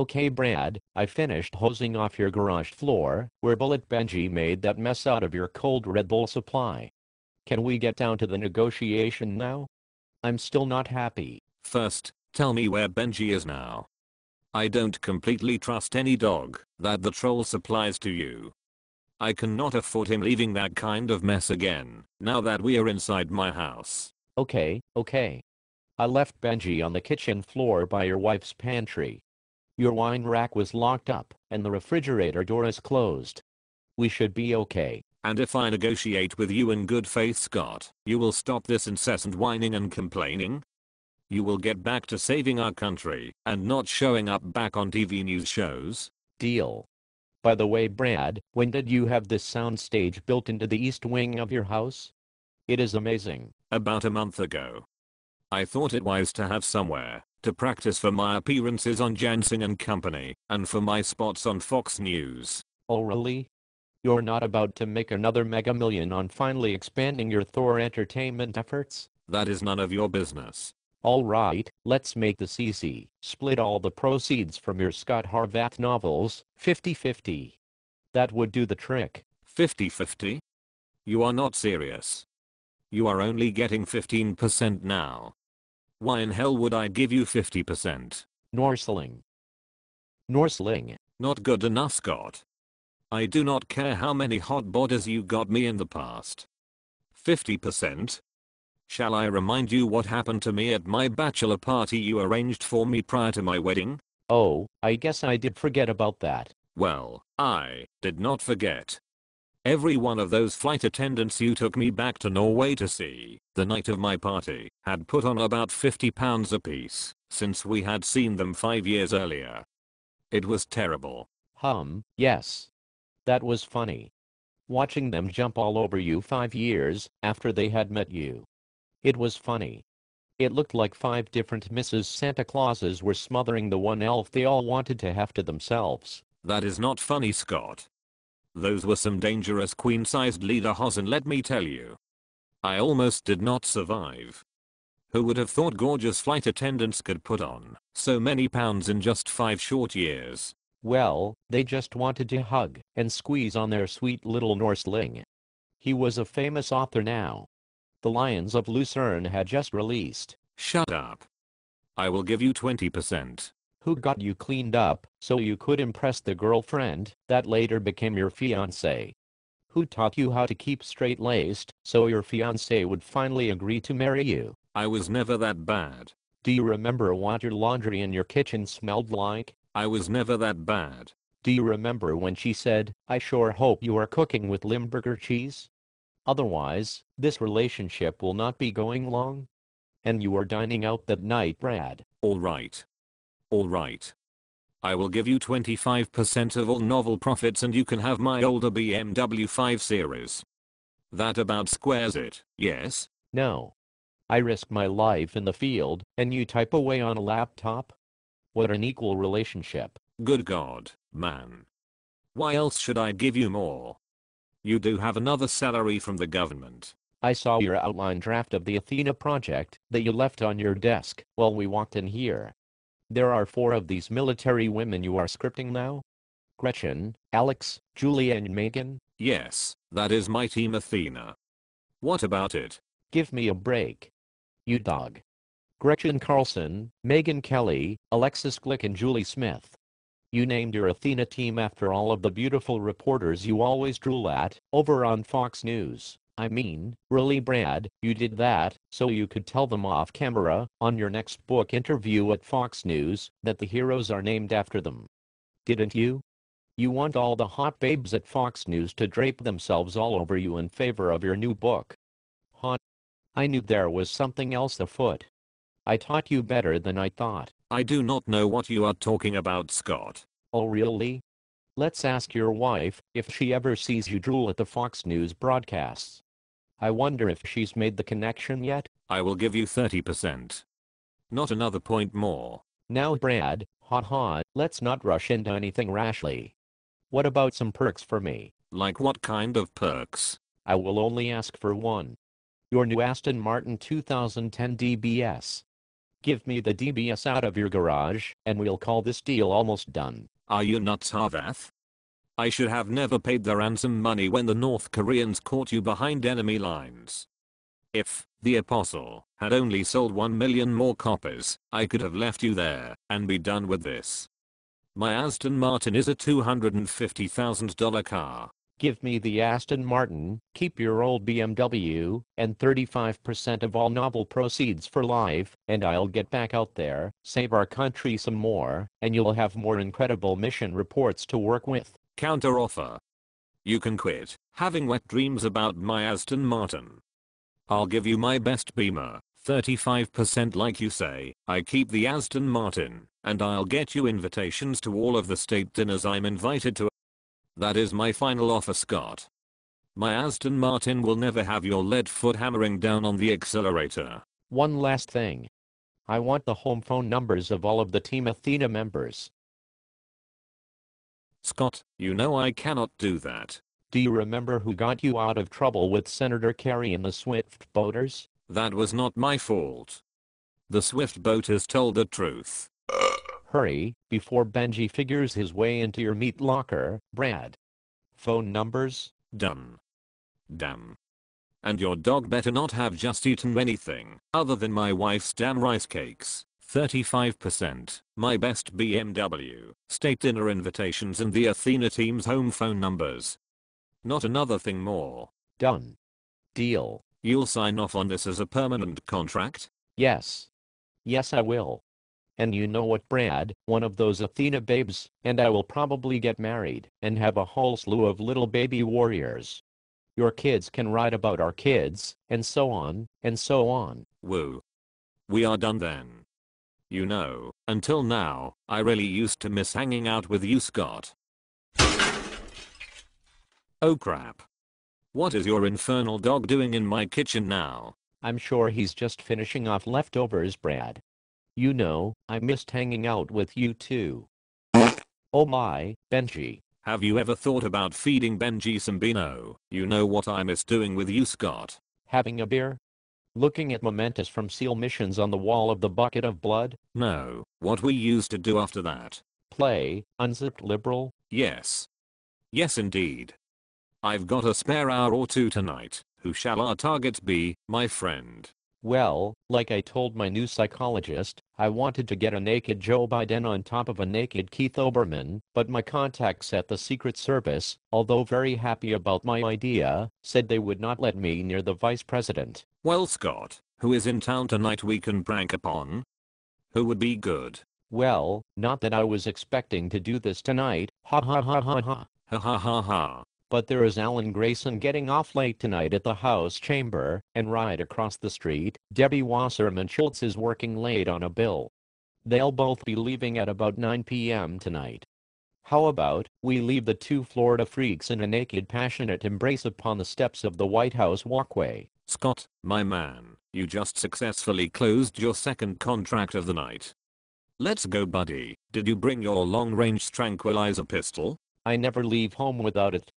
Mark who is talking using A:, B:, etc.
A: Okay Brad, I finished hosing off your garage floor, where Bullet Benji made that mess out of your cold Red Bull supply. Can we get down to the negotiation now? I'm still not happy.
B: First, tell me where Benji is now. I don't completely trust any dog that the troll supplies to you. I cannot afford him leaving that kind of mess again, now that we are inside my house.
A: Okay. I left Benji on the kitchen floor by your wife's pantry. Your wine rack was locked up, and the refrigerator door is closed. We should be okay.
B: And if I negotiate with you in good faith, Scott, you will stop this incessant whining and complaining? You will get back to saving our country and not showing up back on TV news shows?
A: Deal. By the way Brad, when did you have this soundstage built into the east wing of your house? It is amazing.
B: About a month ago. I thought it wise to have somewhere to practice for my appearances on Jansen and Company and for my spots on Fox News.
A: Oh really? You're not about to make another mega million on finally expanding your Thor entertainment efforts?
B: That is none of your business.
A: Alright, let's make this easy. Split all the proceeds from your Scott Harvath novels, 50-50. That would do the trick.
B: 50-50? You are not serious. You are only getting 15% now. Why in hell would I give you 50%?
A: Norsling.
B: Not good enough, Scott. I do not care how many hot bodies you got me in the past. 50%? Shall I remind you what happened to me at my bachelor party you arranged for me prior to my wedding?
A: Oh, I guess I did forget about that.
B: Well, I did not forget. Every one of those flight attendants you took me back to Norway to see the night of my party had put on about 50 pounds apiece since we had seen them 5 years earlier. It was terrible.
A: Yes. That was funny. Watching them jump all over you 5 years after they had met you. It was funny. It looked like 5 different Mrs. Santa Clauses were smothering the one elf they all wanted to have to themselves.
B: That is not funny, Scott. Those were some dangerous queen-sized lederhosen, let me tell you. I almost did not survive. Who would have thought gorgeous flight attendants could put on so many pounds in just 5 short years?
A: Well, they just wanted to hug and squeeze on their sweet little Norsling. He was a famous author now. The Lions of Lucerne had just released.
B: Shut up. I will give you 20%.
A: Who got you cleaned up so you could impress the girlfriend that later became your fiancé? Who taught you how to keep straight-laced so your fiancé would finally agree to marry you?
B: I was never that bad.
A: Do you remember what your laundry in your kitchen smelled like?
B: I was never that bad.
A: Do you remember when she said, "I sure hope you are cooking with Limburger cheese? Otherwise, this relationship will not be going long." And you were dining out that night, Brad.
B: Alright. I will give you 25% of all novel profits and you can have my older BMW 5 Series. That about squares it, yes?
A: No. I risk my life in the field, and you type away on a laptop? What an equal relationship.
B: Good God, man. Why else should I give you more? You do have another salary from the government.
A: I saw your outline draft of the Athena project that you left on your desk while we walked in here. There are 4 of these military women you are scripting now? Gretchen, Alex, Julia and Megan?
B: Yes, that is my team Athena. What about it?
A: Give me a break. You dog. Gretchen Carlson, Megan Kelly, Alexis Glick and Julie Smith. You named your Athena team after all of the beautiful reporters you always drool at over on Fox News. I mean, really Brad, you did that so you could tell them off camera on your next book interview at Fox News that the heroes are named after them. Didn't you? You want all the hot babes at Fox News to drape themselves all over you in favor of your new book. Hot. I knew there was something else afoot. I taught you better than I thought.
B: I do not know what you are talking about, Scott.
A: Oh really? Let's ask your wife if she ever sees you drool at the Fox News broadcasts. I wonder if she's made the connection yet?
B: I will give you 30%. Not another point more.
A: Now Brad, let's not rush into anything rashly. What about some perks for me?
B: Like what kind of perks?
A: I will only ask for one. Your new Aston Martin 2010 DBS. Give me the DBS out of your garage, and we'll call this deal almost done.
B: Are you nuts, Harvath? I should have never paid the ransom money when the North Koreans caught you behind enemy lines. If the Apostle had only sold 1 million more copies, I could have left you there and be done with this. My Aston Martin is a $250,000 car.
A: Give me the Aston Martin, keep your old BMW, and 35% of all novel proceeds for life, and I'll get back out there, save our country some more, and you'll have more incredible mission reports to work with.
B: Counteroffer. You can quit having wet dreams about my Aston Martin. I'll give you my best Beamer, 35% like you say. I keep the Aston Martin, and I'll get you invitations to all of the state dinners I'm invited to. That is my final offer, Scott. My Aston Martin will never have your lead foot hammering down on the accelerator.
A: One last thing. I want the home phone numbers of all of the Team Athena members.
B: Scott, you know I cannot do that.
A: Do you remember who got you out of trouble with Senator Kerry and the Swift boaters?
B: That was not my fault. The Swift boaters told the truth.
A: Hurry, before Benji figures his way into your meat locker, Brad. Phone numbers?
B: Done. Damn. And your dog better not have just eaten anything other than my wife's damn rice cakes. 35%. My best BMW. State dinner invitations and the Athena team's home phone numbers. Not another thing more.
A: Done. Deal.
B: You'll sign off on this as a permanent contract?
A: Yes. Yes, I will. And you know what, Brad, one of those Athena babes, and I will probably get married and have a whole slew of little baby warriors. Your kids can write about our kids, and so on, and so on.
B: Woo. We are done then. You know, until now, I really used to miss hanging out with you, Scott. Oh crap. What is your infernal dog doing in my kitchen now?
A: I'm sure he's just finishing off leftovers, Brad. You know, I missed hanging out with you too. Oh my, Benji.
B: Have you ever thought about feeding Benji some Beano? You know what I miss doing with you, Scott.
A: Having a beer? Looking at mementos from SEAL missions on the wall of the bucket of blood?
B: No, what we used to do after that.
A: Play, unzipped liberal?
B: Yes. Yes indeed. I've got a spare hour or two tonight. Who shall our targets be, my friend?
A: Well, like I told my new psychologist, I wanted to get a naked Joe Biden on top of a naked Keith Olbermann, but my contacts at the Secret Service, although very happy about my idea, said they would not let me near the vice president.
B: Well, Scott, who is in town tonight we can prank upon? Who would be good?
A: Well, not that I was expecting to do this tonight, ha ha ha ha ha.
B: Ha ha ha ha.
A: But there is Alan Grayson getting off late tonight at the House chamber, and right across the street, Debbie Wasserman Schultz is working late on a bill. They'll both be leaving at about 9 p.m. tonight. How about we leave the two Florida freaks in a naked passionate embrace upon the steps of the White House walkway?
B: Scott, my man, you just successfully closed your second contract of the night. Let's go, buddy. Did you bring your long-range tranquilizer pistol?
A: I never leave home without it.